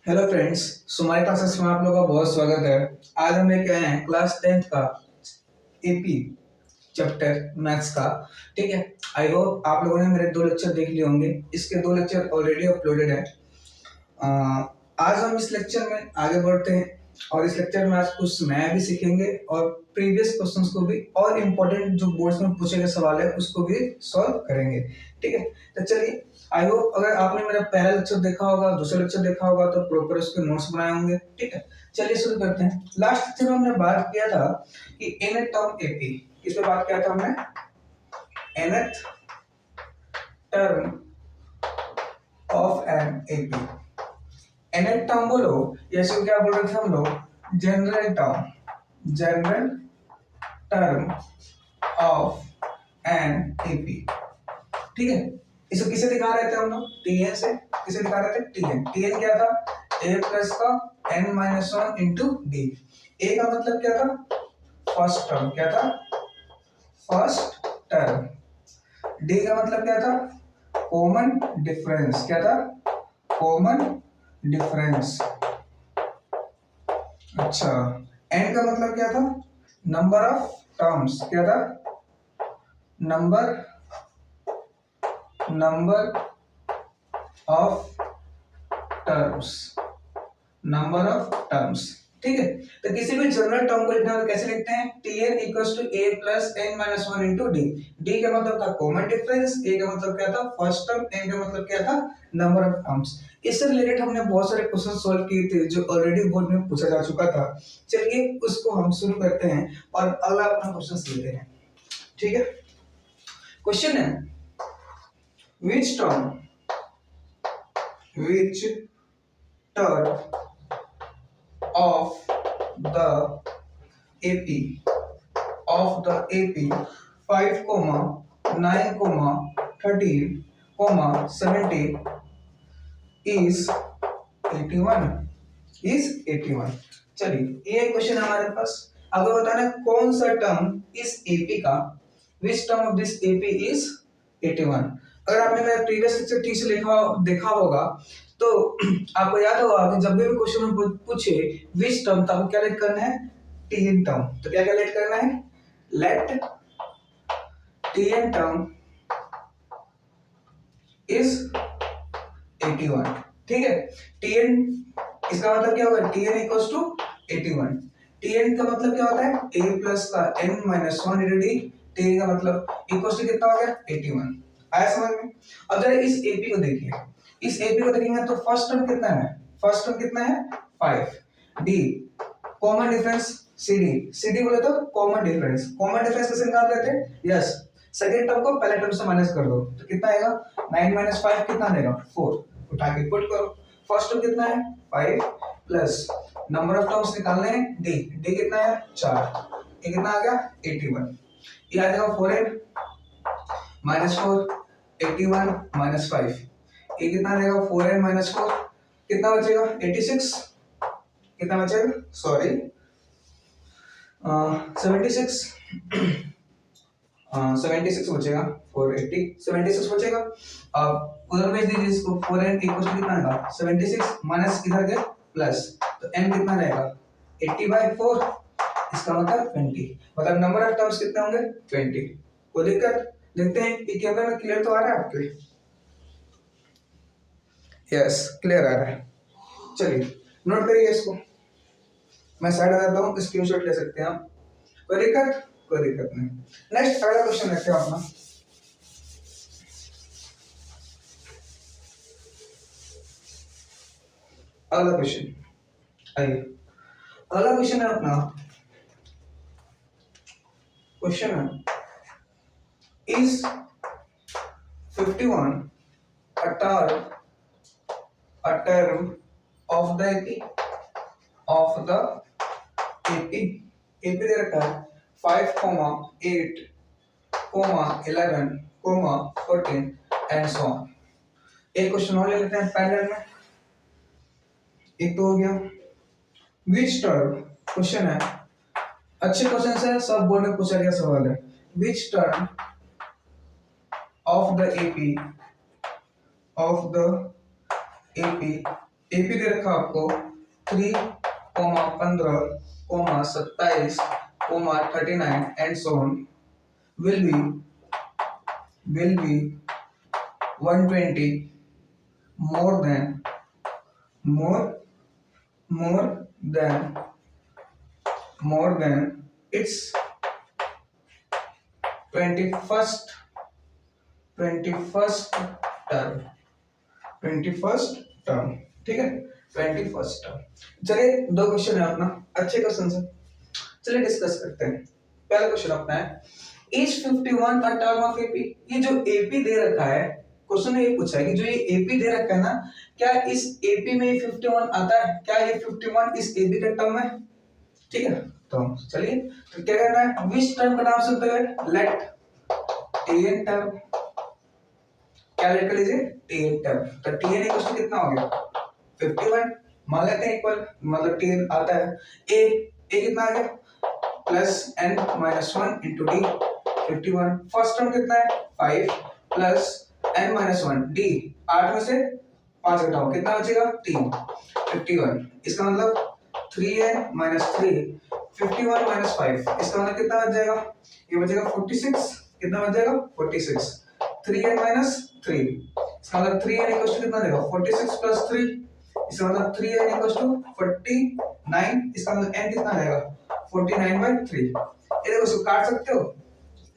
Hello friends, हमारे classes में आप लोगों का बहुत स्वागत है। आज हम लेके आए हैं क्लास 10th का एपी चैप्टर मैथ्स का। ठीक है, आई होप आप लोगों ने मेरे दो लेक्चर देख लिए होंगे। इसके दो लेक्चर ऑलरेडी अपलोडेड है। आज हम इस लेक्चर में आगे बढ़ते हैं और इस लेक्चर में आज कुछ नया भी सीखेंगे और प्रीवियस क्वेश्चंस को भी और इम्पोर्टेंट जो बोर्ड्स में पूछे गए सवाल है उसको भी सॉल्व करेंगे। ठीक है, तो चलिए, आई होप अगर आपने मेरा पहला लेक्चर देखा होगा, दूसरा लेक्चर देखा होगा तो प्रॉपर उसके नोट्स बनाए होंगे। ठीक है, चलिए शुरू करते हैं। लास्ट लेक्चर में हमने बात किया था कि nth टर्म एपी, किस पे बात किया था हमने? nth term of an AP. nth term बोलो या इसको क्या बोल रहे थे हम लोग? General term of an AP. ठीक है, इसको किसे दिखा रहे थे हम लोग? टीएन से। किसे दिखा रहे थे? टीएन। टीएन क्या था? ए प्लस का N minus one into D. A का मतलब क्या था? First term. क्या था? First term. डी का मतलब क्या था? Common difference. क्या था? Common difference. अच्छा, एन का मतलब क्या था? Number of terms. क्या था? Number of terms. Number of terms. ठीक है, तो किसी भी जनरल टर्म को लिखना है तो कैसे लिखते हैं? tn equals to a plus n minus one into D. D का मतलब था कॉमन डिफरेंस, a का मतलब क्या था? फर्स्ट टर्म, n का मतलब क्या था? Number of terms. इससे रिलेटेड हमने बहुत सारे क्वेश्चन सॉल्व किए थे जो ऑलरेडी बोर्ड में पूछा जा चुका था। चलिए उसको हम शुरू करते हैं और अगला अपना क्वेश्चन लेते हैं। ठीक है, क्वेश्चन है which term of the AP 5, 9, 13, 17 is 81 चलिए ये क्वेश्चन हमारे पास। अगर बताना कौन सा टर्म इस एपी का, विच term of this AP is 81। अगर आपने मेरा प्रीवियस लेक्चर ठीक से देखा होगा तो आपको याद होगा कि जब भी क्वेश्चन में पूछे विच टर्म, तो आपको क्या लेट करना है? TN term. तो क्या क्या लेट करना है? Let TN term is 81। ठीक है, टीएन इसका मतलब क्या होगा? TN equals to 81। टीएन का मतलब क्या होता है? a प्लस का n minus one into D. TN का मतलब इक्वल्स टू कितना हो गया? 81। आया समझ में? अब जरा इस एपी को देखिए। इस एपी को देखेंगे तो फर्स्ट टर्म कितना है? फर्स्ट टर्म कितना है? 5। D common difference CD. CD बोले तो कॉमन डिफरेंस। कॉमन डिफरेंस कैसे निकाल रहे थे? यस, सेकंड टर्म को पहले टर्म से माइनस कर दो तो कितना आएगा? 9 माइनस 5 कितना आएगा? 4। उठा के पुट करो। फर्स्ट टर्म कितना है? 5 प्लस नंबर ऑफ टर्म्स निकालने हैं डी। डी कितना है? 4। ये कितना आ गया? 81। ये आ जाएगा 4n माइनस 4, 81 माइनस 5। ये कितना आ जाएगा? 4n minus 4। कितना बचेगा? 86। कितना बचेगा? सॉरी 76। 76 बचेगा। 480 76 बचेगा। अब उधर भेज दीजिए इसको। 4n इक्वल टू कितना आएगा? 76 माइनस इधर गया प्लस, तो n कितना रहेगा? 80/4। इसका मतलब 20। मतलब नंबर ऑफ टर्म्स कितने होंगे? 20। को दिक्कत? देखते हैं कि कैमरा में क्लियर तो आ रहा है आपके? यस, क्लियर आ रहा है। चलिए नोट करिए इसको। मैं साइड आ जाता हूँ, स्क्रीनशॉट ले सकते हैं आप। कोई दिक्कत? कोई दिक्कत नहीं। नेक्स्ट अगला क्वेश्चन देखते हैं अपना। अगला क्वेश्चन आइए। अगला क्वेश्चन है अपना। क्वेश्चन है is 51 a term of the AP दे रखा है 5, 8, 11, 14 एंड सो ऑन। एक क्वेश्चन और ले लेते हैं पैरेलल में। एक तो हो गया विच टर्म। क्वेश्चन है, अच्छे क्वेश्चन है, सब बोर्ड में पूछा गया सवाल है। Which term of the AP AP दे रखा आपको 3,15,27,39 and so on will be 120 more than more more than its 21st 21st term 21st term. ठीक है, 21st टर्म। चलिए दो क्वेश्चन है अपना, अच्छे क्वेश्चन है, चलिए डिस्कस करते हैं। पहला क्वेश्चन अपना है is 51 a term of AP. ये जो एपी दे रखा है, क्वेश्चन ने ये पूछा है कि जो ये एपी दे रखा है ना, क्या इस एपी में 51 आता है? क्या ये 51 इस एपी का टर्म है? ठीक है, तो चलिए तो क्या करना है, विच टर्म का नाम सुनते हुए लेट टीएन टर्म, क्या लेट कर लीजिए टीएन टर्म। तो टीएन इक्वल टू कितना हो गया 51, मान लेते हैं इक्वल, मतलब टीएन आता है ए कितना आ गया plus n minus 1 into D 51। First term कितना है 5 प्लस n माइनस 1 डी, 8 में से 5 घटाओ कितना बचेगा 3 51। इसका मतलब 3n माइनस 3 51 माइनस 5, इसका मतलब कितना बच जाएगा, ये बचेगा 46। कितना बच जाएगा 46, 3n माइनस 3, इसका मतलब 3n इक्वल टू कितना देगा 46 प्लस 3, इसका मतलब 3n इक्वल टू 49, इसका मतलब n कितना आएगा 49/3। ये देखो इसको काट सकते हो,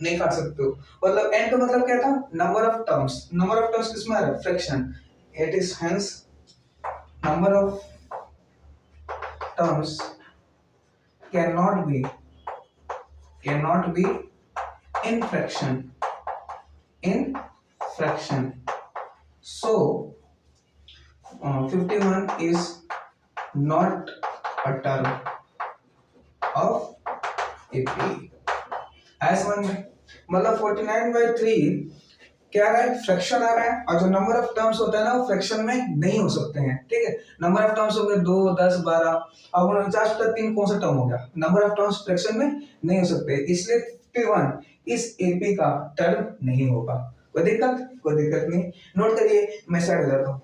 नहीं काट सकते हो, मतलब n का मतलब क्या था number of terms. Number of terms किसमें आ रहा है fraction, it is hence number of terms cannot be in fraction so 51 is not a term of AP। ऐसा मतलब 49/3 क्या आ रहा है फ्रैक्शन आ रहा है, और जो नंबर ऑफ टर्म्स होता है ना वो फ्रैक्शन में नहीं हो सकते हैं। ठीक है, नंबर ऑफ टर्म्स हो गए 2 10 12, अब 49 तक 3 कौन सा टर्म हो गया, नंबर ऑफ टर्म्स फ्रैक्शन में नहीं हो सकते, इसलिए 51 इस एपी का टर्म नहीं होगा। कोई दिक्कत नहीं, नोट करिए, मैं साइड हो जाता हूं,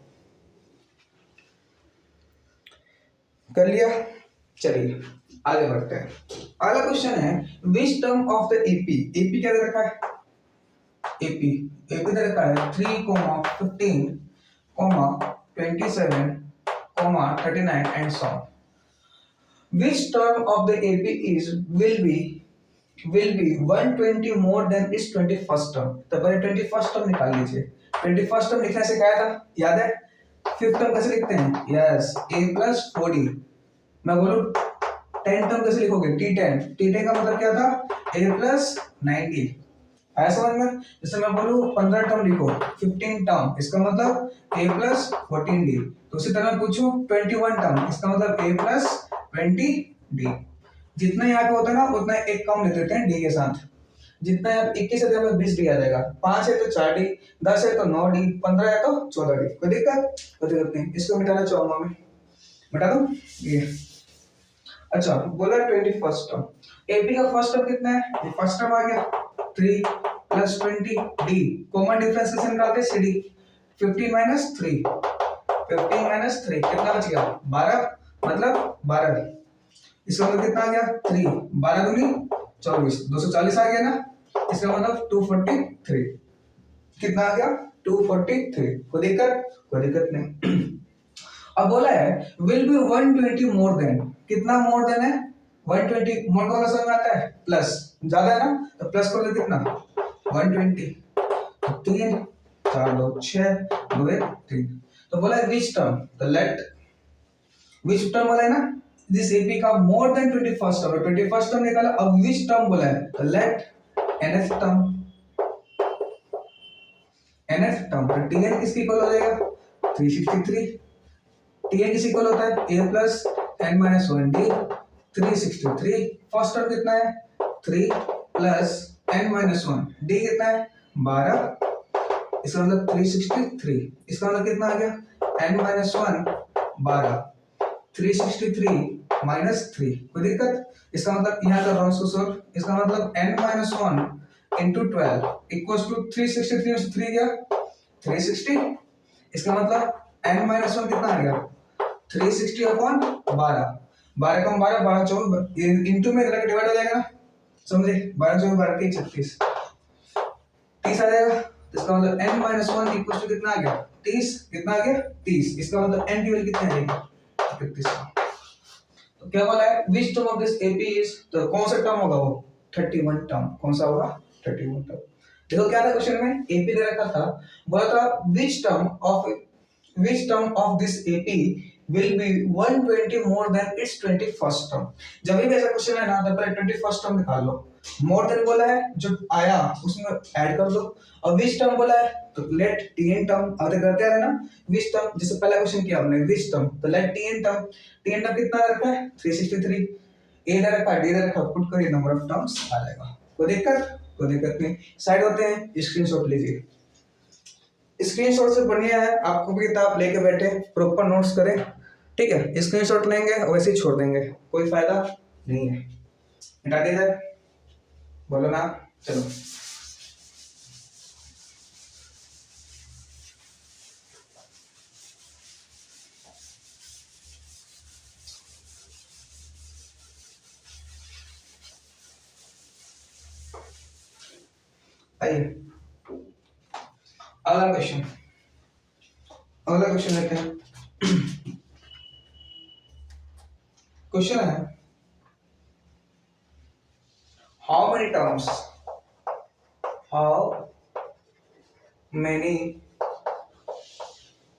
कर लिया। चलिए आगे बढ़ते हैं। अगला क्वेश्चन है which term of the AP, AP क्या दे रखा है, एपी दे रखा है 3,15, 27, 39 and so on. Which term of the AP will be 120 more than its 21st term। तो पहले 21st टर्म निकाल लीजिए। 21st टर्म लिखना सिखाया था, याद है? फिफ्थ टर्म कैसे लिखते हैं, यस a प्लस 4d। मैं बोलूं 10 टर्म कैसे लिखोगे, t10 का मतलब क्या था a प्लस 90। आया समझ में? जैसे मैं बोलूं 15 टर्म लिखो 15 टर्म, इसका मतलब a प्लस 14d। तो उसी तरह पूछूं 21 टर्म, इसका मतलब a प्लस 20d। जितना यहाँ पे होता है ना उतना एक कम ले देते हैं d के साथ। जितना यहाँ 21 है तो 20d आ जाएगा, 5 है तो 4d, 10 है तो 9d, 15 है तो 14d। कोई दिक्कत नहीं, इसको मिटाना चाहूंगा मैं, मिटा दूं ये। अच्छा बोला 21st टर्म, एपी का फर्स्ट टर्म कितना है, ये फर्स्ट टर्म आ गया 3 प्लस 20d, कॉमन डिफरेंस कैसे निकालते हैं cd, 15 माइनस 3 कितना बच गया 12, मतलब 12। इसका मतलब कितना आ गया 3, 12 दूनी 24, 240 आ गया ना, इसका मतलब 243 कितना आ गया 243। कोई दिक्कत नहीं। अब बोला है विल बी 120 मोर देन, कितना मोर देन है 120, मोर का समझ में आता है प्लस, ज्यादा है ना तो प्लस कर ले कितना 120, 3 4 2 6 2 1 3। तो बोला है विच टर्म, तो लेट विच टर्म बोला है ना दिस एपी का more than 21st term, 21st term निकाला, अब विच टर्म बोला है तो लेट nth टर्म, तो tn किसके इक्वल हो जाएगा 363। tn किस इक्वल होता है a plus n minus 1d 363। First term कितना है 3 प्लस n माइनस 1 d कितना है 12, इसका मतलब 363, इसका मतलब कितना आ गया n माइनस 1 12, 363 माइनस 3। कोई दिक्कत, इसका मतलब यहाँ कर रहा हूँ इसको सॉल्व, इसका मतलब n minus 1 into 12 equals to 363 में से 3 गया 360, इसका मतलब n माइनस 1 कितना आ गया 360 अपॉन 12, 12 कम 12, 12 चौबीस इंटू में इधर डिवाइड हो जाएगा, समझे? 12 चौबीस 12 3 36, 30 आ जाएगा। इसका मतलब n minus one equal to कितना आ गया? 30। कितना आ गया? 30। इसका मतलब n की वैल्यू कितनी आ जाएगी? 31। तो क्या बोला है? Which term of this AP is, तो कौन सा टर्म होगा वो? 31 टर्म। कौन सा होगा? 31 टर्म। देखो क्या था क्वेश्चन में, एपी दे रखा था, बोला था which term of this AP will be 120 more than its 21st term। जब भी ऐसा क्वेश्चन है ना तो पहले 21st टर्म निकाल लो, मोर देन बोला है जो आया उसमें ऐड कर दो, और विच टर्म बोला है तो लेट टीएन टर्म, अब करते आ रहे ना विच टर्म, जैसे पहला क्वेश्चन किया हमने विच टर्म, तो let TN term, TN term कितना रखा है? 363, ए दे रखा है, डी दे रखा है, पुट करिए नंबर ऑफ टर्म्स आ जाएगा। कोई दिक्कत नहीं, साइड होते हैं, स्क्रीनशॉट लीजिए। स्क्रीनशॉट से बढ़िया है आपको भी किताब लेके बैठे प्रॉपर नोट्स करें, ठीक है? स्क्रीनशॉट लेंगे वैसे ही छोड़ देंगे, कोई फायदा नहीं है। मिटा दिया जाए, बोलो ना, चलो। आइए अगला क्वेश्चन लेते हैं। क्वेश्चन है how many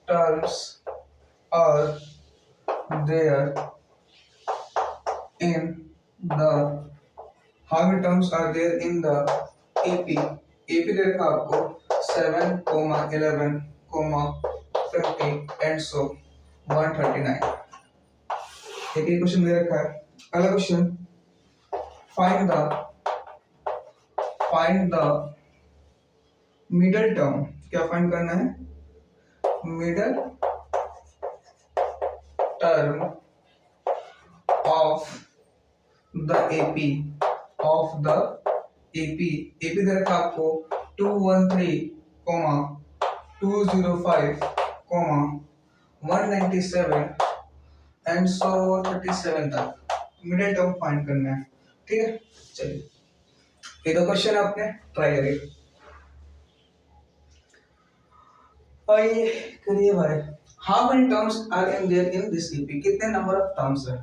terms are there in the how many terms are there in the AP. AP दे रखा आपको 7, 11, 50 एंड सो 139। एक ही क्वेश्चन दे रखा है। अगला question, find the middle term. क्या फाइंड करना है? Middle term of the AP AP दे रखा आपको 213, 205, 197 एंड सो 37 तक मिडिल टर्म फाइंड करना है, ठीक है? चलिए ये दो क्वेश्चन है, आपने ट्राई करिए। आइए करिए भाई। How many terms are in there in this AP? कितने नंबर ऑफ टर्म्स है?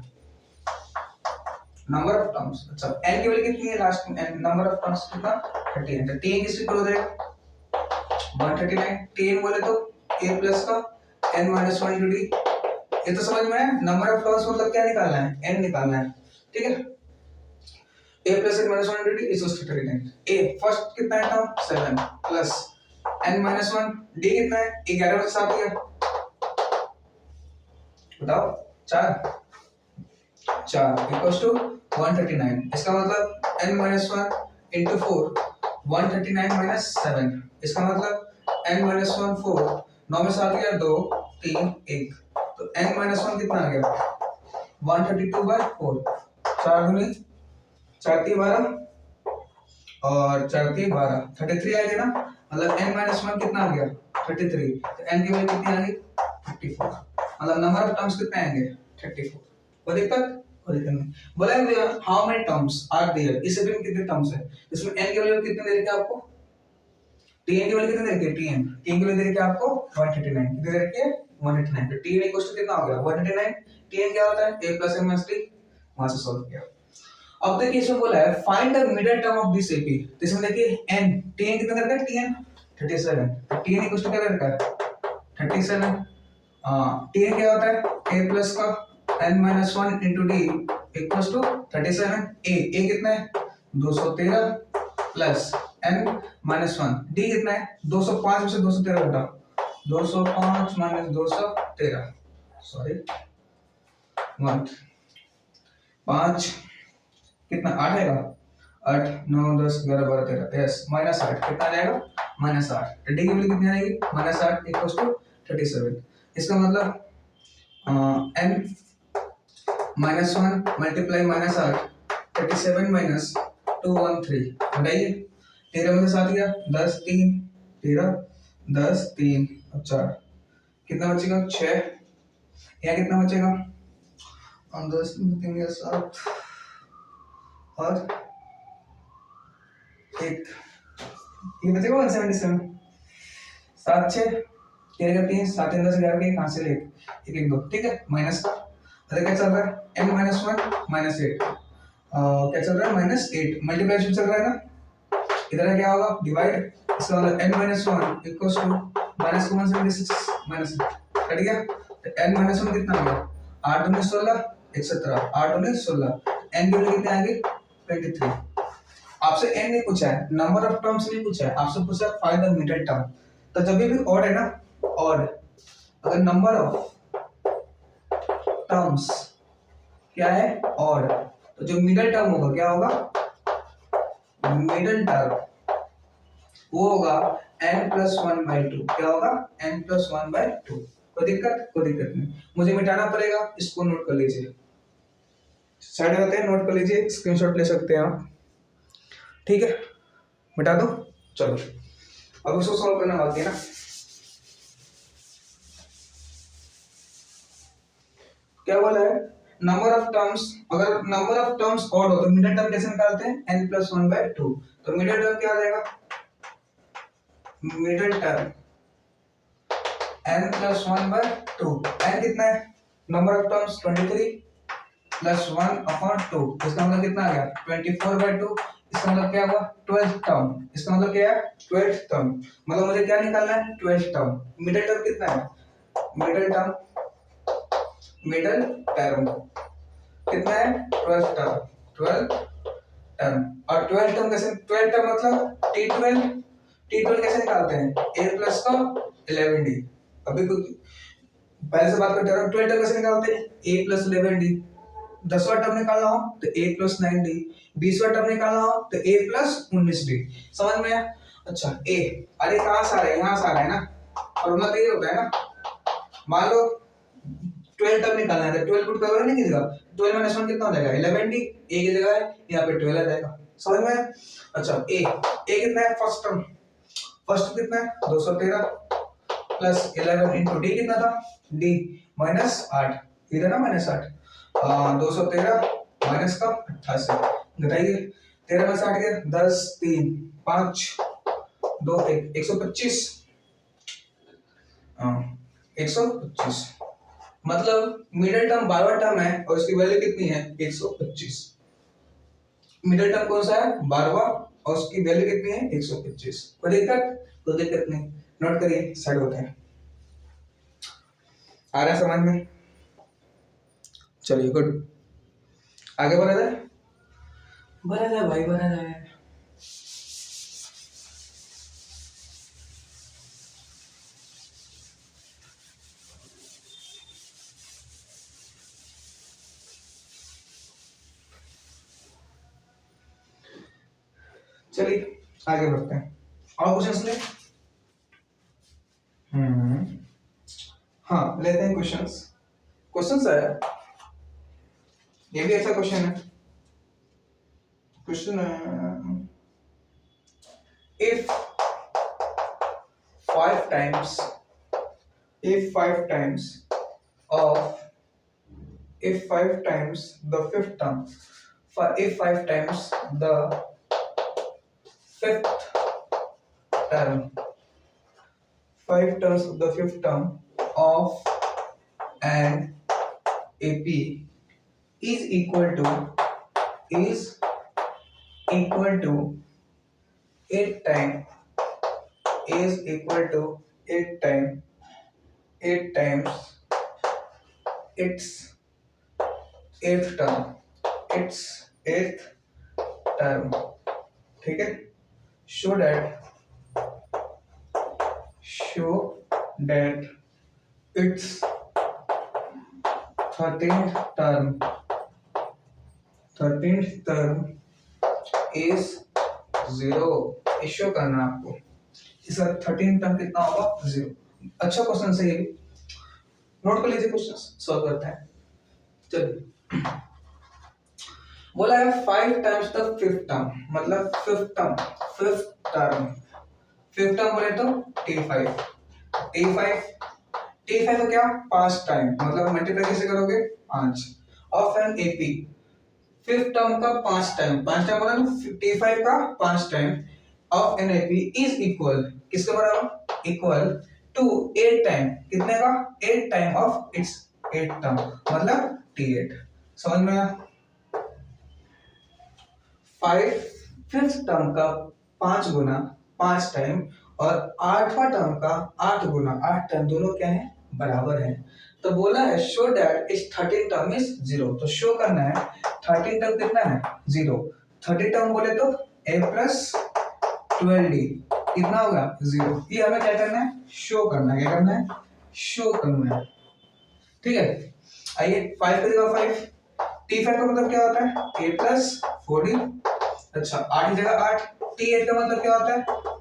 नंबर ऑफ टर्म्स, अच्छा n की वैल्यू कितनी है लास्ट में? नंबर ऑफ टर्म्स कितना? 30 है। 10 किससे इक्वल हो जाएगा? 139। 10 बोले तो a प्लस का n माइनस 1 इंटू d। ये तो समझ में है, नंबर ऑफ टर्म्स मतलब क्या निकालना है? n निकालना है, ठीक है? a plus n minus 1 into d is 39। a first कितना है term? 7 plus n minus 1, d कितना है? 11 में 7 गया, बताओ 4 इक्वल्स टू 139। इसका मतलब n माइनस 1 इंटू 4, 139 माइनस 7। इसका मतलब n माइनस 1 4, 9 में 7 गया 2 3 1, तो n माइनस 1 कितना आ गया? 132/4। 4 दूनी 4 3 12 और 4 3 12, 33 आ गया ना, मतलब n माइनस 1 कितना आ गया? 33। तो n की वैल्यू कितनी आ गई? 34। मतलब नंबर ऑफ टर्म्स कितने आएंगे? 34। कोई दिक्कत नहीं। बोला how many terms are there, इस एपी में कितने टर्म्स है? इसमें n की वैल्यू कितने दे रखी है आपको? tn की वैल्यू कितने दे रखी है? tn की वैल्यू दे रखी है आपको 139, कितने दे रखी है? 189। तो tn इक्वल्स टू कितना हो गया? 189। tn क्या होता है? a plus n minus 3। वहां से सॉल्व किया। अब देखिए इसमें बोला है find the middle term of this AP. तो इसमें देखिए n, tn कितना दे रखा है? tn 37। तो tn इक्वल्स टू क्या दे रखा है? 37। tn क्या होता है? a प्लस का n minus 1 into D equals to 37। a कितना है? 213 प्लस n माइनस 1, डी कितना है? 205 में से 213 घटाओ, 205 माइनस 213, सॉरी 1 5 कितना 8 आएगा? 8 9 10 11 12 13, यस माइनस 8 कितना आ जाएगा? माइनस 8। तो डी की वैल्यू कितनी आएगी? Minus 8 equals to 37। इसका मतलब n minus 1 multiply minus 8, 37 minus 213 घटाइए, 13 में से 7 गया 10 3 13, 10 3 और 4 कितना बचेगा? 6 यहाँ कितना बचेगा, 10 देंगे 7 और 1, ये बचेगा 177, 7 6 तेरह 3 7 3 10 11 के कहाँ से ले 1 1 2, ठीक है। माइनस का अरे क्या चल रहा है, n माइनस 1 माइनस 8, क्या चल रहा है माइनस 8, मल्टीप्लिकेशन चल रहा है ना, इधर क्या होगा डिवाइड, इसका मतलब n minus 1 equals to minus 176 minus cut गया, तो n माइनस 1 कितना आ गया 8 दूनी 16 1 17 8 दूनी 16, n की वैल्यू कितनी आ गई 23। आपसे n नहीं पूछा है, नंबर ऑफ टर्म्स नहीं पूछा है, आपसे पूछा है फाइंड द मिडिल टर्म। तो जब भी ऑड है ना, ऑड अगर नंबर ऑफ टर्म्स क्या है ऑड, तो जो मिडिल टर्म होगा क्या होगा, मिडिल टर्म वो होगा n प्लस 1/2, क्या होगा n प्लस 1/2। कोई दिक्कत नहीं, मुझे मिटाना पड़ेगा, इसको नोट कर लीजिए, साइड में नोट कर लीजिए, स्क्रीनशॉट ले सकते हैं आप, ठीक है मिटा दो। चलो अब उसको सॉल्व करना बाकी है ना। क्या बोला है, नंबर ऑफ टर्म्स, अगर नंबर ऑफ टर्म्स ऑड हो तो मिडिल टर्म कैसे निकालते हैं, n प्लस 1/2। तो मिडिल टर्म क्या आ जाएगा, middle term n plus 1/2, n कितना है, नंबर ऑफ टर्म्स 23 प्लस 1/2, इसका मतलब कितना आ गया 24/2, इसका मतलब क्या हुआ 12th टर्म, इसका मतलब क्या है 12th टर्म, मतलब मुझे क्या निकालना है 12th टर्म। मिडिल टर्म कितना है, मिडिल टर्म कितना है 12th टर्म, 12th टर्म, और 12th टर्म कैसे, 12th टर्म मतलब t12 कैसे निकालते हैं, a प्लस का 11d। अभी कुछ पहले से बात करते हैं, 12th टर्म कैसे निकालते हैं, a प्लस 11d, 10वां टर्म निकालना हो तो a प्लस 9d, 20वां टर्म निकालना हो तो a प्लस 19d। समझ में आया। अच्छा a, अरे कहाँ से आ रहा है, यहाँ से आ रहा है ना, फॉर्मूला तो ये होता है ना, मान लो 12 टर्म निकालना है तो 12 पुट करोगे नहीं किसी का, 12 माइनस 1 कितना हो जाएगा 11d, a की जगह है यहाँ पे 12 आ जाएगा। समझ में आया। अच्छा a कितना है, फर्स्ट कितना है 213 प्लस 11 इंटू d कितना था, d माइनस 8, इधर ना माइनस 8, 213 माइनस का 88, घटाइए 13 में से 8 गया 10 3 5 2 1 125, 125, मतलब मिडिल टर्म 12वां टर्म है और इसकी वैल्यू कितनी है 125। मिडिल टर्म कौन सा है 12वां और उसकी वैल्यू कितनी है 125। कोई दिक्कत नहीं, नोट करिए, साइड होते हैं, आ रहा है समझ में। चलिए गुड, आगे बढ़ा जाए भाई बढ़ा जाए। चलिए आगे बढ़ते हैं, और क्वेश्चंस ले। हाँ लेते हैं क्वेश्चंस आया, ये भी ऐसा क्वेश्चन है, question if 5 times of if 5 times the fifth term, if 5 times the fifth term, 5 terms of the fifth term of an AP is equal to 8 times its eighth term, ठीक है, show that its 13th term is 0। Issue करना आपको, इसका 13th term कितना होगा 0। अच्छा question से ये नोट कर लीजिए, क्वेश्चन सॉल्व करते हैं। चलिए बोला है 5 टाइम्स द फिफ्थ टर्म, मतलब फिफ्थ टर्म बोले तो t5 T5 का क्या 5 टाइम, मतलब मल्टीप्लाई कैसे करोगे 5 of an AP, fifth term का 5 टाइम, 5 टाइम मतलब T5 का 5 time of an AP is equal, किसके बराबर, इक्वल टू 8 टाइम, कितने का 8 टाइम ऑफ इट्स 8 टर्म, मतलब T8। समझ में आया। 5 फिफ्थ टर्म का 5 गुना 5 टाइम और 8वां टर्म का 8 गुना 8 टाइम, दोनों क्या है बराबर है। तो बोला है शो दैट इस 13 टर्म इज 0, तो शो करना है 13 टर्म कितना है 0, 30 टर्म बोले तो a प्लस 12d कितना होगा 0। ये हमें क्या करना है शो करना है, क्या करना है शो करना है, ठीक है। आइए 5 का जगह 5, T5 का मतलब क्या होता है a प्लस 4d, अच्छा 8 की जगह 8, T8 का मतलब क्या होता है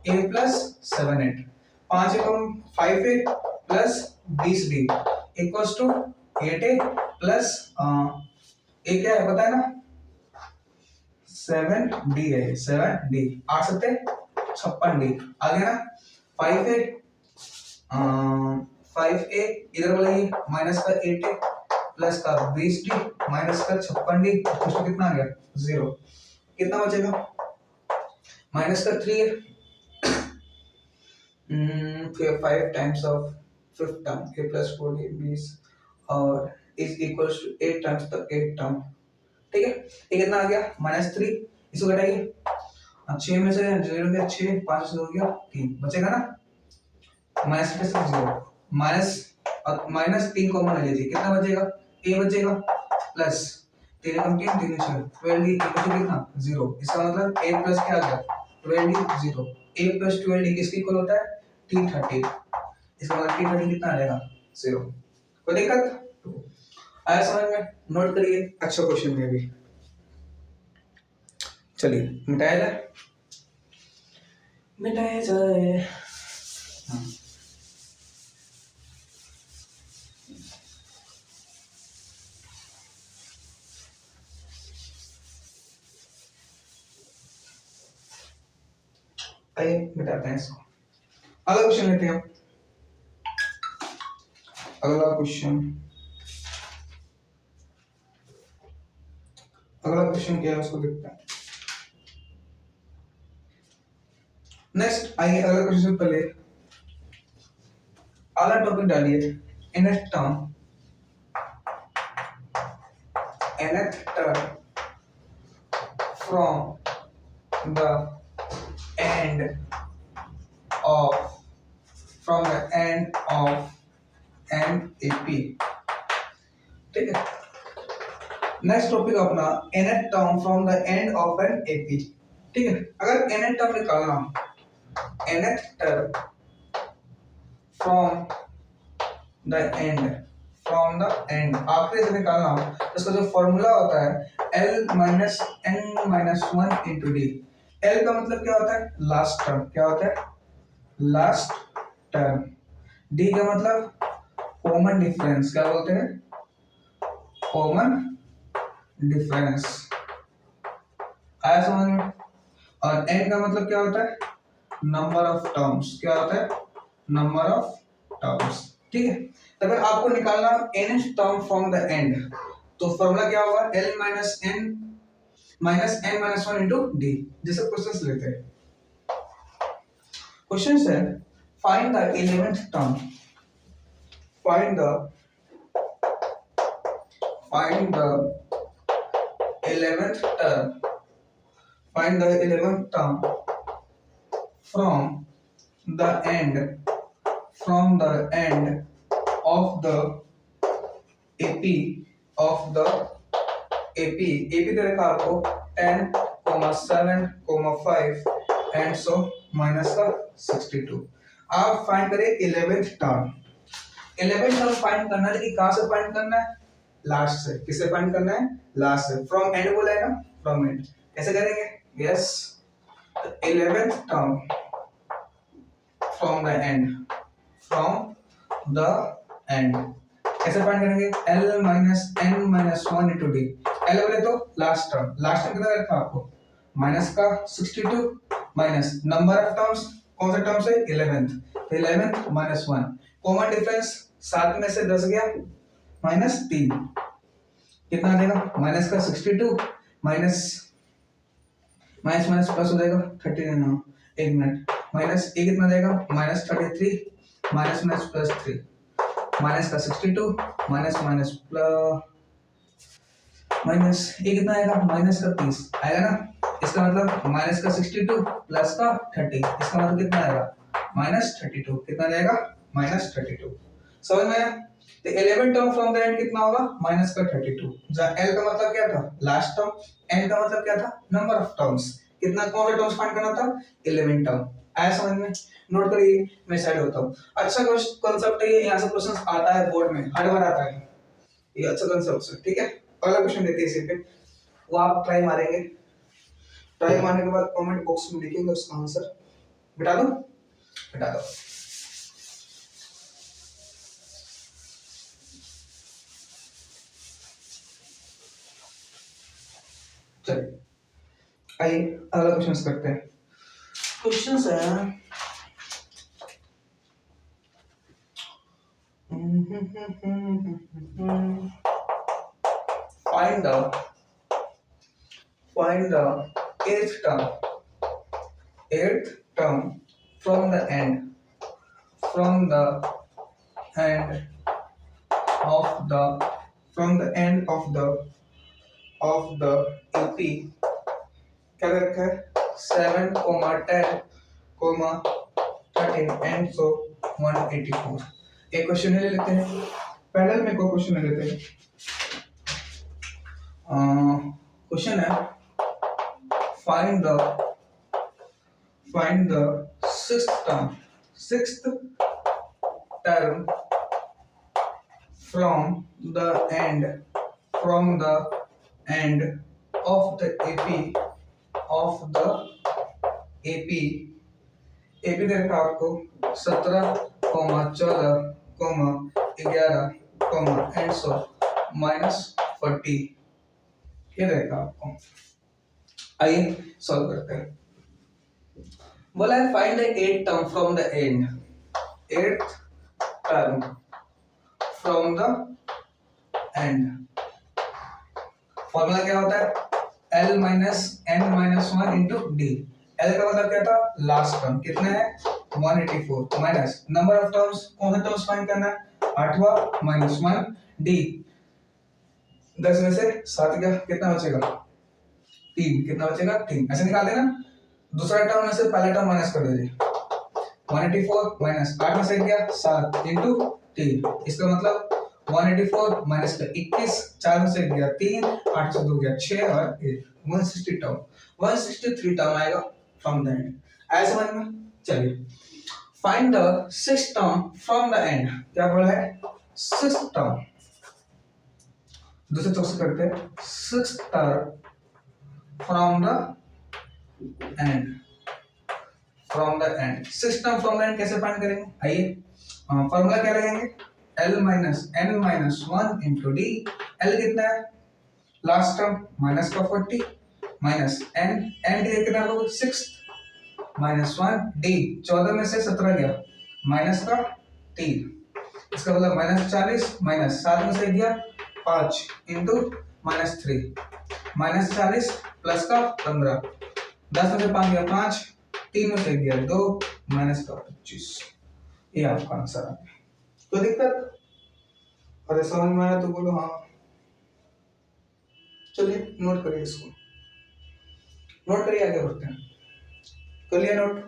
a प्लस 7 8, 5 एकम 5a plus 20d equals to 8a plus a क्या है पता है ना 7d है, 7d 8 सत्ते 56d आ गया ना। 5a 5a इधर बोलेंगे माइनस का 8a प्लस का 20d माइनस का 56d तो कितना आ गया 0, कितना बचेगा माइनस का 3 फिर 5 times of fifth term a plus 4d 20 और is equals to 8 times the 8 term, ठीक है। ये कितना आ गया -3, इसको घटाइए 6 में से 0 गया 6, 5 से हो गया 3 बचेगा ना, माइनस के साथ 0 माइनस और -3 कॉमन ले लीजिए, कितना बचेगा a बचेगा plus 3 come 3 3 6 12d equal to कितना 0, इसका मतलब a प्लस क्या आ गया 12d 0, a प्लस 12d किसके इक्वल होता है T30, इसका मतलब T30 कितना आ जाएगा 0। कोई दिक्कत आया समझ में, नोट करिए, अच्छा क्वेश्चन में भी। चलिए मिटाया जाए, मिटाया जाए। हाँ। आइए मिटाते हैं इसको, अगला क्वेश्चन लेते हैं। अगला क्वेश्चन, अगला क्वेश्चन क्या है उसको देखते हैं। नेक्स्ट आइए अगला क्वेश्चन से पहले अगला टॉपिक डालिए, nth term from the end of an AP, ठीक है। नेक्स्ट टॉपिक अपना nth term from the end of an AP, ठीक है। अगर nth टर्म निकालना, nth term from the end आखिरी से निकालना, इसका जो फॉर्मूला होता है L minus n minus 1 into D. L का मतलब क्या होता है लास्ट टर्म, क्या होता है लास्ट टर्म। D का मतलब कॉमन डिफरेंस, क्या बोलते हैं कॉमन डिफरेंस, आया समझ में। और n का मतलब क्या होता है नंबर ऑफ टर्म्स, क्या होता है नंबर ऑफ टर्म्स, ठीक है। तो अगर आपको निकालना nth term from the and, तो फॉर्मूला क्या होगा L minus n minus 1 into D, जैसे क्वेश्चंस लेते हैं। क्वेश्चन है find the 11th term, find the 11th term, find the 11th term from the end of the AP AP दे रखा आपको 10, 7, 5 and so minus का 62। आप फाइंड करें 11th term. 11th term find करना है, लेकिन कहां से फाइंड करना है लास्ट से, किससे फाइंड करना है लास्ट से, फ्रॉम एंड बोला है ना, फ्रॉम एंड कैसे करेंगे, yes 11th term from the end कैसे फाइंड करेंगे L minus n minus 1 into D. L बोले तो लास्ट टर्म कितना रखा आपको माइनस का 62 माइनस नंबर ऑफ टर्म्स, कौन सा टर्म्स है 11th, तो 11th माइनस 1 कॉमन डिफरेंस 7 में से 10 गया -3, कितना देगा माइनस का 62 माइनस माइनस माइनस प्लस हो जाएगा 39, एक मिनट, माइनस ए कितना देगा -33 माइनस माइनस प्लस 3, माइनस का 62 माइनस माइनस प्लस माइनस ए कितना आएगा माइनस का 30 आएगा ना। इसका मतलब माइनस का 62 प्लस का 30, इसका मतलब कितना आएगा -32, कितना जाएगा -32। समझ में आया? तो 11 टर्म फ्रॉम द एंड कितना होगा माइनस का 32, जहां एल का मतलब क्या था लास्ट टर्म, एन का मतलब क्या था नंबर ऑफ टर्म्स, कितना कौन सा टर्म्स फाइंड करना था 11 टर्म। आया समझ में? नोट करिए, मैं साइड होता हूँ। अच्छा कॉन्सेप्ट है ये, यहाँ से क्वेश्चन आता है बोर्ड में, हर बार आता है ये, अच्छा कॉन्सेप्ट है। ठीक है, अगला क्वेश्चन देते हैं इसी पे, वो आप ट्राई मारेंगे, ट्राई मारने के बाद कमेंट बॉक्स में लिखेंगे उसका आंसर। बिठा दो, बिठा दो। चलिए आइए अगला क्वेश्चन करते हैं। क्वेश्चन है find the eighth term from the end of the AP, क्या रखा है 7, 10, 13 एंड सो 184। एक क्वेश्चन ले लेते हैं, पैरेलल में को क्वेश्चन ले लेते हैं। क्वेश्चन है find the sixth term from the end of the AP दे रखा आपको 17, 14, 11, एंड सो -40, ये रहेगा आपको। आइए सॉल्व करते हैं। बोला है find the 8th term from the and, 8th term from the and. Formula क्या होता है L minus n minus 1 into D. L का मतलब क्या था लास्ट टर्म, कितना है 184, माइनस नंबर ऑफ टर्म्स, कौन सा टर्म्स फाइंड करना है 8वां माइनस 1 डी। 10 में से 7 गया, कितना बचेगा 3, कितना बचेगा 3, ऐसे निकाल देना। दूसरा टर्म में से पहला टर्म माइनस कर दीजिए, 184 माइनस 8 में से गया 7 इंटू 3, इसका मतलब 184 माइनस का 21, 4 में से गया 3, 8 से 2 गया 6 और 1, 160 टर्म, 163 टर्म आएगा फ्रॉम द एंड। ऐसे समझ में? चलिए find the sixth term from the and. क्या बोला है सिक्स्थ टर्म, दूसरे चौक से करते हैं sixth term from the and, sixth term from the and कैसे फाइंड करेंगे? आइए फॉर्मूला क्या लगाएंगे L minus n minus 1 into D. L कितना है लास्ट टर्म माइनस का 40 माइनस n डी कितना होगा 6 माइनस 1 डी, 14 में से 17 गया माइनस का 3, इसका मतलब -40 माइनस 7 में से गया 5 इंटू -3, -40 प्लस का 15, 10 में से 5 गया 5, 3 में से गया 2, माइनस का 25। ये आपका आंसर है। कोई दिक्कत? अरे समझ में आया तो बोलो हाँ। चलिए नोट करिए, इसको नोट करिए, आगे बढ़ते हैं। कर लिया नोट?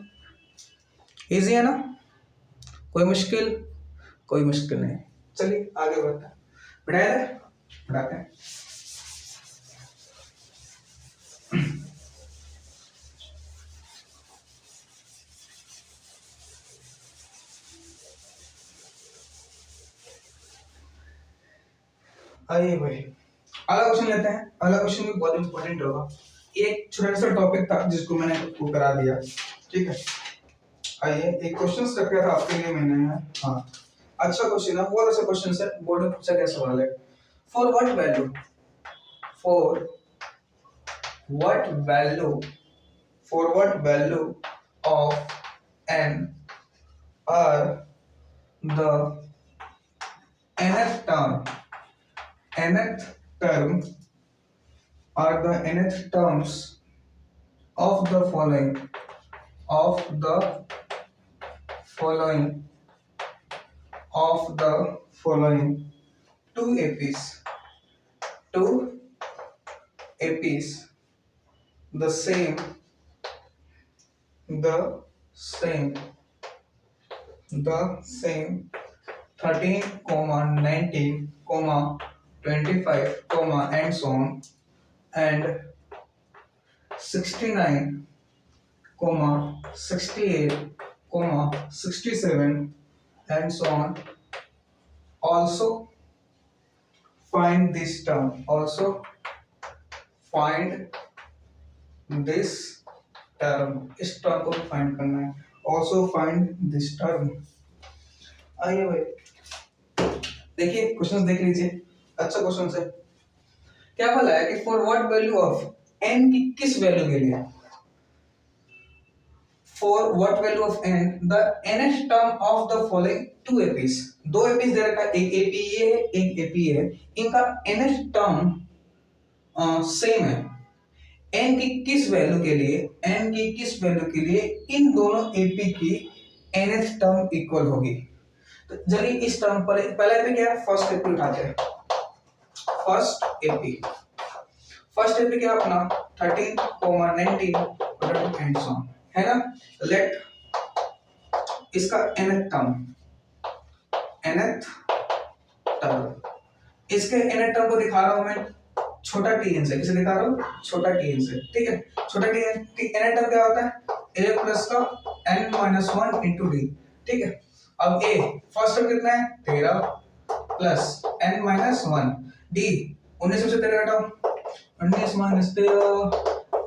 इजी है ना, कोई मुश्किल? कोई मुश्किल नहीं। चलिए आगे बढ़ते हैं, बढ़ाते हैं। आइए भाई अगला क्वेश्चन लेते हैं। अगला क्वेश्चन भी बहुत इंपॉर्टेंट होगा, एक छोटा सा टॉपिक था जिसको मैंने आपको करा दिया, ठीक है। आइए एक क्वेश्चन रखा था आपके लिए मैंने, हाँ अच्छा क्वेश्चन है, बहुत अच्छा क्वेश्चन है, बोर्ड में पूछा गया सवाल है। For what value of n are the nth term are the nth terms of the following two APs the same the same 13, 19, 25, and so on, and 69, 68, 67, and so on. Also find this term. इस term को find करना है. Also find this term. आइए भाई, देखिए question देख लीजिए. अच्छा क्वेश्चन है. क्या बोला है कि for what value of n की किस वैल्यू के लिए, for what value of n the nth term of the following two APs. दो एपीज दे रखा है, एक एपी ये है, एक एपी है. इनका nth टर्म सेम है. n की किस वैल्यू के लिए इन दोनों एपी की nth टर्म इक्वल होगी. तो चलिए इस टर्म पर पहला एपी क्या है, फर्स्ट एपी उठाते हैं. फर्स्ट एपी क्या अपना 13, 19 एंड सो ऑन है ना. लेट इसका nth टर्म इसके nth टर्म को दिखा रहा हूं मैं छोटा tn से. किसे दिखा रहा हूं, छोटा tn से. ठीक है, छोटा tn की nth टर्म क्या होता है, a प्लस का n माइनस 1 इंटू डी. ठीक है, अब a फर्स्ट टर्म कितना है 13 प्लस n माइनस 1 डी. 19 से 13 घटाओ, 19 माइनस 13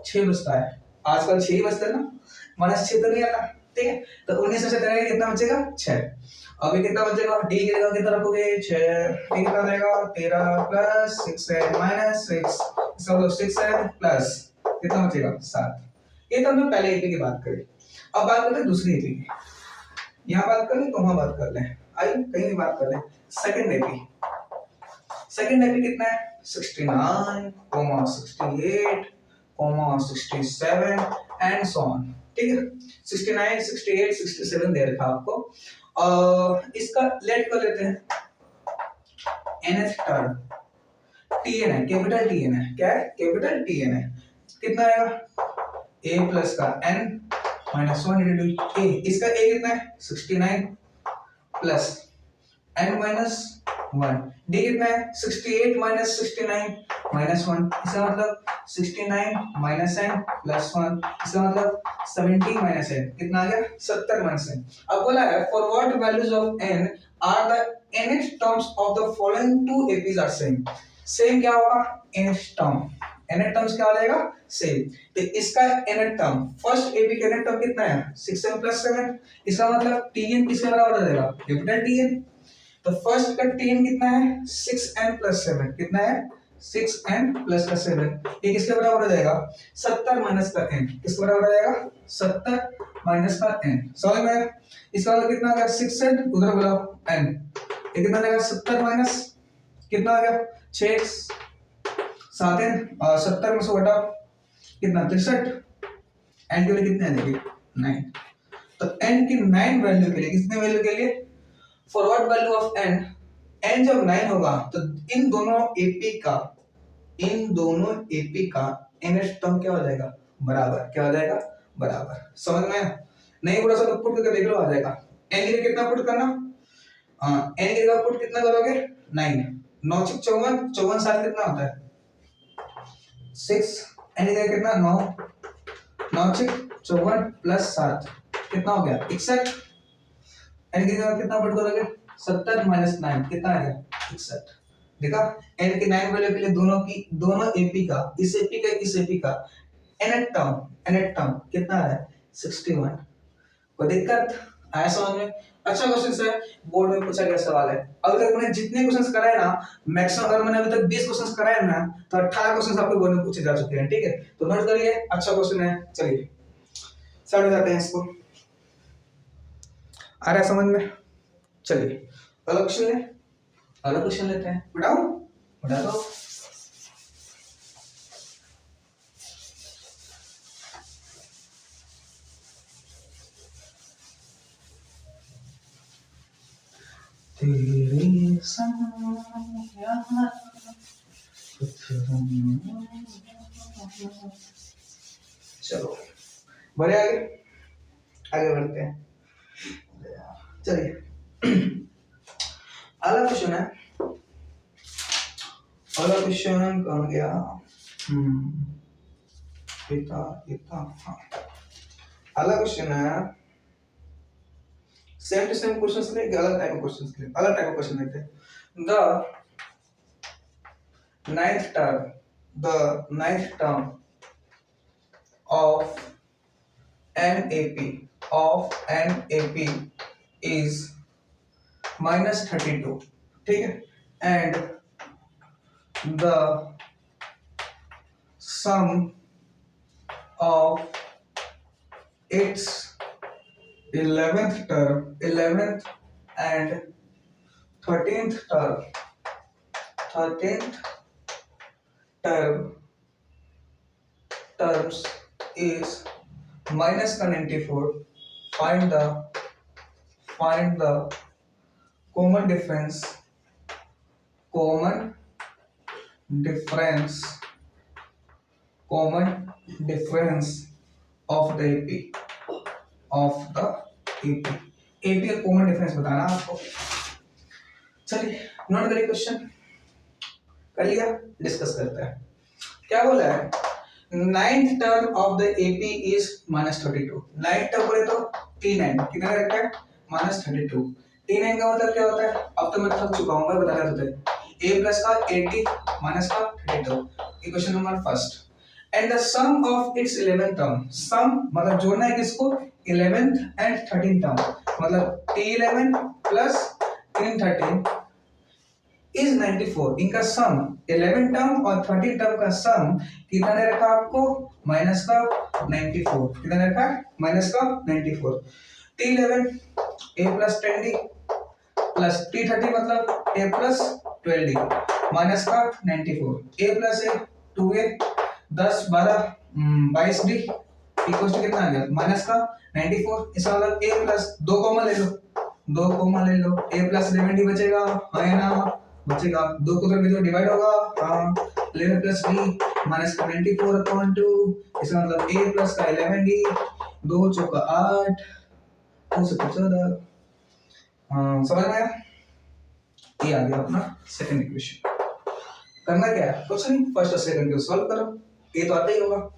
6 बचता है. आजकल 6 ही बचता है ना, माइनस 6 तो नहीं आता. ठीक है, तो 19 में से 13 कितना बचेगा 6. अभी कितना बचेगा, डी की जगह कितना रखोगे 6. डी कितना रहेगा 13 प्लस 6n माइनस 6, इसका मतलब 6n प्लस कितना बचेगा 7. ये तो हमने पहले एपी की बात करी. अब बात करते हैं दूसरी एपी की. यहाँ बात कर लें तो वहां बात कर लें, आई कहीं भी बात कर लें. सेकंड एपी कितना है 69, 68, 67 एंड सो ऑन. ठीक है, 69, 68, 67 दे रखा आपको. इसका लेट कर लेते हैं. nth टर्म tn है, कैपिटल tn है. क्या है, कैपिटल tn है. कितना आएगा a प्लस का n माइनस 1 इंटू a. इसका a कितना है 69 प्लस n माइनस 1. d कितना है 68 माइनस 69 माइनस 1. इसका मतलब 69 माइनस n प्लस 1. इसका मतलब 70 माइनस n कितना आ गया 70 माइनस n. अब बोला है for what values of n are the nth terms of the following two APs are same. Same क्या होगा, nth टर्म्स क्या हो जाएगा सेम. तो इसका nth टर्म फर्स्ट एपी का nth टर्म कितना है 6n प्लस 7. इसका मतलब tn किसके बराबर हो जाएगा, कैपिटल tn. तो फर्स्ट का tn कितना है 6n प्लस 7. कितना है 6n प्लस का 7. ये किसके बराबर हो जाएगा 70 माइनस का n. किसके बराबर हो जाएगा 70 माइनस का n. समझ में. इसका मतलब कितना आ गया 6n, उधर बोला n. ये कितना आ जाएगा 70 माइनस कितना आ गया 6 7n. 70 में से घटा कितना 63. n के लिए कितने आ जाएंगे 9. तो n की 9 वैल्यू के लिए, कितने वैल्यू के लिए, for what value of n, n जब 9 होगा तो इन दोनों एपी का nth टर्म क्या हो जाएगा बराबर. क्या हो जाएगा बराबर. समझ में नहीं, थोड़ा सा तो पुट करके देख लो आ जाएगा. n के लिए कितना पुट करना, n के लिए पुट कितना करोगे 9. 9 6 54, 54 7 कितना होता है 6. n के लिए कितना 9, 9 6 54 प्लस 7 कितना हो गया 61. n की जगह कितना पुट करोगे 70 माइनस 9 कितना आ गया 61. देखा, n की 9 वैल्यू के लिए दोनों एपी का, इस एपी का nth टर्म कितना है 61. कोई दिक्कत आया समझ में. अच्छा क्वेश्चन है, बोर्ड में पूछा गया सवाल है. अभी तक मैंने जितने क्वेश्चंस कराए ना, मैक्सिमम अगर मैंने अभी तक 20 क्वेश्चंस कराए ना, तो 18 क्वेश्चंस आपके बोर्ड में पूछे जा चुके हैं. ठीक है, तो नोट करिए. अच्छा क्वेश्चन है. चलिए स्टार्ट हो जाते हैं इसको. आ रहा है समझ में. चलिए अगला क्वेश्चन लेते हैं. बताओ बता दो। तेरे संग यहाँ कुछ चलो बढ़े आगे, आगे बढ़ते हैं। चलिए अगला क्वेश्चन है, अगला क्वेश्चन कहाँ गया? इतना इतना हाँ, अगला क्वेश्चन है सेम टू सेम क्वेश्चंस लेंगे, अलग टाइप ऑफ क्वेश्चंस लेंगे, अलग टाइप ऑफ क्वेश्चन लेते हैं। the ninth term of NAP is -32, ठीक है, and the sum of its 11th and 13th terms is -94. Find the common difference of the AP का common difference बताना आपको। चलिए नोट करिए, क्वेश्चन कर लिया, डिस्कस करते हैं। क्या बोला है? Ninth term of the AP is -32। Ninth term बोले तो T9 कितना रखा है? -32। T9 का मतलब क्या होता है? अब तो मैं थक चुका हूँ, मैं बता रहा था। a प्लस का 80 माइनस का 32। Equation number first. And the sum of its 11th term, sum मतलब जोड़ना है किसको? 11th एंड 13th टर्म, मतलब T11 प्लस T13 इज 94। इनका सम 11 टर्म और 13 टर्म का सम कितना ने रखा आपको? माइनस का 94। कितना ने रखा? माइनस का 94। T11 a plus 10d plus T30 मतलब a प्लस 12d माइनस का 94। a plus a 2a 10 12 22d equal to कितना आ गया? माइनस का 94। इसका मतलब a प्लस 2 कॉमन ले लो, 2 कॉमन ले लो, a प्लस 11d बचेगा, है ना? बचेगा, 2 को तो भी डिवाइड होगा, हां 11 प्लस d माइनस का 94 अपॉन 2। इसका मतलब a प्लस का 11d 2 चौका 8 2 से 14। हां समझ में आया? ये आ गया अपना सेकंड इक्वेशन। करना क्या है? कुछ नहीं, फर्स्ट और सेकंड को सॉल्व करो, ये तो आता ही होगा।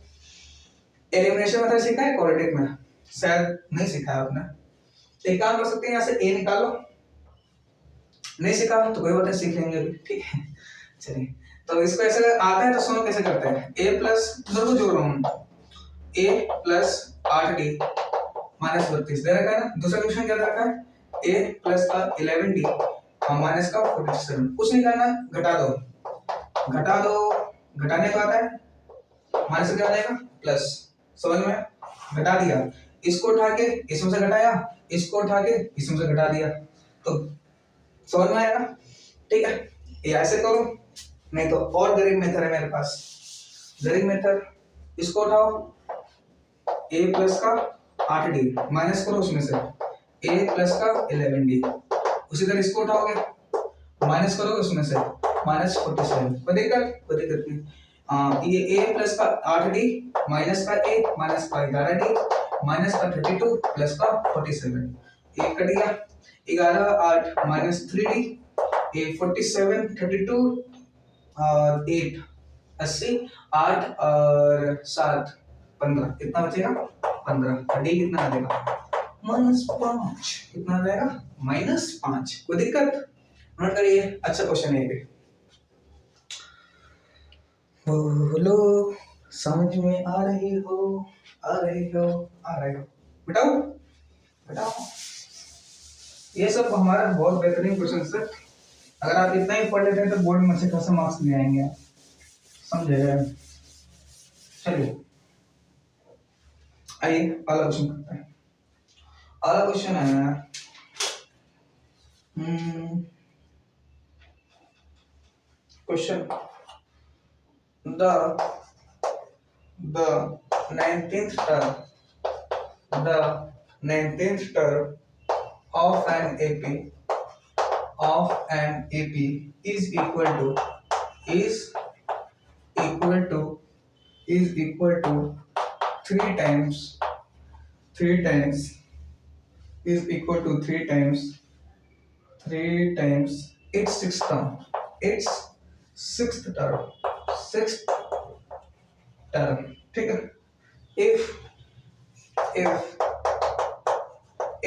एलिमिनेशन मेथड सीखा है क्वाड्रेटिक में? शायद नहीं सीखा है आपने। एक काम कर सकते हैं, यहाँ से a निकालो, नहीं सीखा तो कोई बात नहीं, सीख लेंगे अभी, ठीक है। चलिए तो इसको ऐसे आता है तो सुनो कैसे करते हैं। a प्लस दोनों जोड़ रहा हूँ, a प्लस 8d माइनस 32 दे रखा है ना। दूसरा क्वेश्चन क्या दे रखा है? a प्लस का 11d माइनस का 47। कुछ नहीं करना, घटा दो, घटाने का आता है माइनस क्या आ जाएगा? प्लस। समझ में? घटा दिया, इसको उठा के इसमें से घटाया, इसको उठा के इसमें से घटा दिया, तो समझ में आएगा? ठीक है, ये ऐसे करो, नहीं तो और गरीब मेथड है मेरे पास। गरीब मेथड, इसको उठाओ, a प्लस का 8d माइनस करो उसमें से a प्लस का 11d, उसी तरह इसको उठाओगे माइनस करोगे उसमें से माइनस 47। कोई दिक्कत नहीं। ये a प्लस का 8d माइनस का a माइनस का 11d माइनस का 32 प्लस का 47, ये कट गया। 11 8 माइनस 3d, a 47 32 और 8 80, 8 और 7 15, कितना बचेगा? 15। d कितना आ जाएगा? -5। कितना आ जाएगा? -5। कोई दिक्कत? नोट करिए, अच्छा क्वेश्चन है ये। बोलो समझ में आ रही हो, आ रही हो, आ रही हो? बताओ बताओ। ये सब हमारा बहुत बेहतरीन क्वेश्चन है। अगर आप इतना ही पढ़ लेते हैं तो बोर्ड में अच्छे खासा मार्क्स ले आएंगे, समझे? चलिए आइए अगला क्वेश्चन करते हैं। अगला क्वेश्चन है question the 19th term the 19th term of an AP is equal to is equal to 3 times is equal to 3 times its sixth term ठीक है if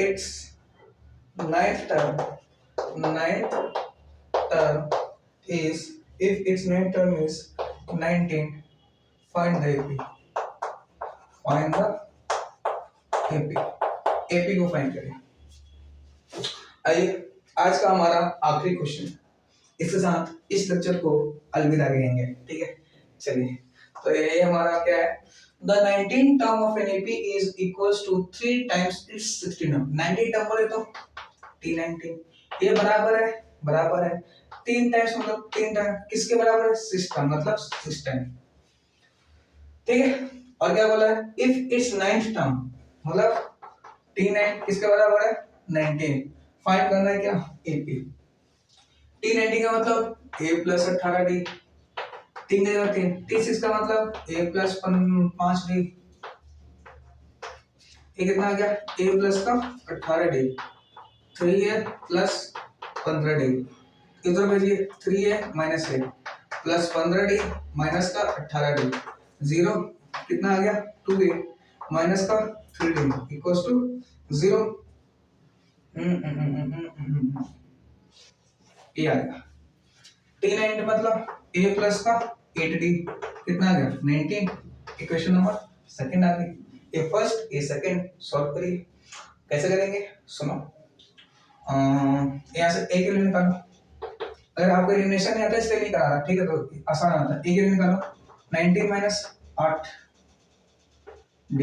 its ninth term is if its ninth term is 19 find the AP को find करें। आइए आज का हमारा आखिरी question, इसके साथ इस लेक्चर को अलविदा कहेंगे। ठीक है चलिए, तो ये हमारा क्या है, the 19 term of an AP is equals to 3 times its 16 term. 19 term बोले तो T19, ये बराबर है 3 टाइम्स मतलब 3 टाइम किसके बराबर है 6 टाइम मतलब 6 टाइम। ठीक है, और क्या बोला है, इफ इट्स 9th टर्म मतलब T9 किसके बराबर है 19, फाइंड करना है क्या एपी। T19 का मतलब a प्लस 18d, 3 जगह 3, T6 का मतलब a प्लस 5d, ये कितना आ गया a प्लस का 18d, 3a प्लस 15d, इधर भेजिए 3a minus a plus 15d minus का 18d, 0 कितना आ गया 2a माइनस का 3d इक्वल्स टू 0। ये आएगा T9 मतलब a प्लस का 8d कितना आ गया 19। इक्वेशन नंबर सेकंड आ गई, ए फर्स्ट ए सेकंड सॉल्व करिए। कैसे करेंगे सुनो, यहाँ से ए के लिए निकालो, अगर आपको एलिमिनेशन नहीं आता इसलिए नहीं करा रहा, ठीक है तो आसान आता है। ए के लिए निकालो 19 माइनस 8d,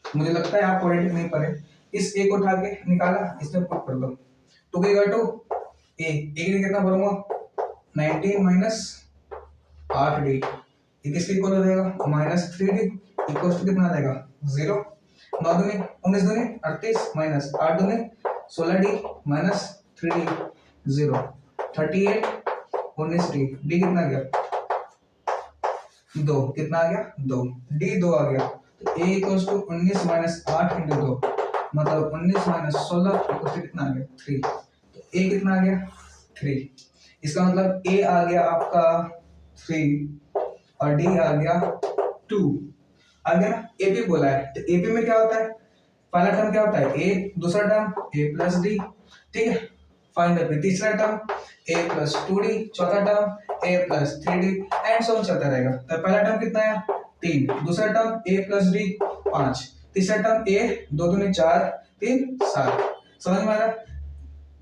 मुझे लगता है आप पॉलिटिक नहीं पढ़े, इस ए को उठा के निकाला इसमें पुट कर दो, 2 के इक्वल टू ए के लिए कितना भरूंगा 19 माइनस 8d, ये किसके इक्वल हो जाएगा -3d इक्वल टू कितना आ जाएगा 0। 9 दूनी 19 दूनी 38 माइनस 8 दूनी 16d minus 3d 0, 38 19d, d कितना आ गया 2, कितना आ गया 2, d 2 आ गया, तो a equals to 19 minus 8 into 2 मतलब 19 माइनस 16 इक्वल्स टू कितना आ गया 3, तो a कितना आ गया 3, इसका मतलब a आ गया आपका 3 और d आ गया 2, आ गया ना। ap बोला है तो ap में क्या होता है, पहला टर्म क्या होता है a, दूसरा टर्म a प्लस d, ठीक है फाइंड द तीसरा टर्म a प्लस 2d, चौथा term a plus 3d and so on चलता रहेगा। तो पहला टर्म कितना है 3, दूसरा टर्म a प्लस d 5, तीसरा टर्म a 2 दूनी 4 3 7, समझ में आ रहा,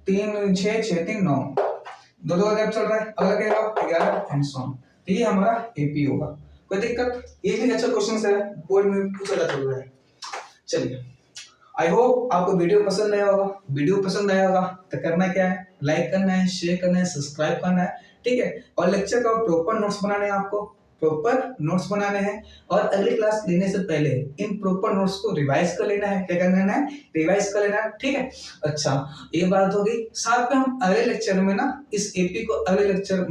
3 6 6 3 9, 2 का गैप चल रहा है, अगला क्या होगा 11 एंड सो ऑन। तो ये हमारा एपी होगा, कोई दिक्कत, ये भी अच्छा क्वेश्चन है बोर्ड में पूछा जा चल रहा है। चलिए आई होप आपको वीडियो पसंद आया होगा, तो करना क्या है, लाइक करना है, शेयर करना है, सब्सक्राइब करना है, ठीक है। और लेक्चर का प्रॉपर नोट्स बनाने हैं, आपको प्रॉपर नोट्स बनाने हैं और अगली क्लास लेने से पहले इन प्रॉपर नोट्स को रिवाइज कर लेना है। क्या करना है, रिवाइज कर लेना है, ठीक है। अच्छा ये बात हो गई, साथ में हम अगले लेक्चर में ना इस एपी को अगले लेक्चर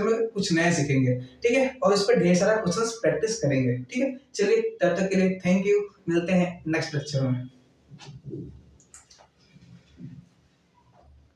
में कुछ नया सीखेंगे, ठीक है, और इस पर ढेर सारा क्वेश्चंस प्रैक्टिस करेंगे, ठीक है। चलिए तब तक के लिए थैंक यू, मिलते हैं नेक्स्ट लेक्चर में।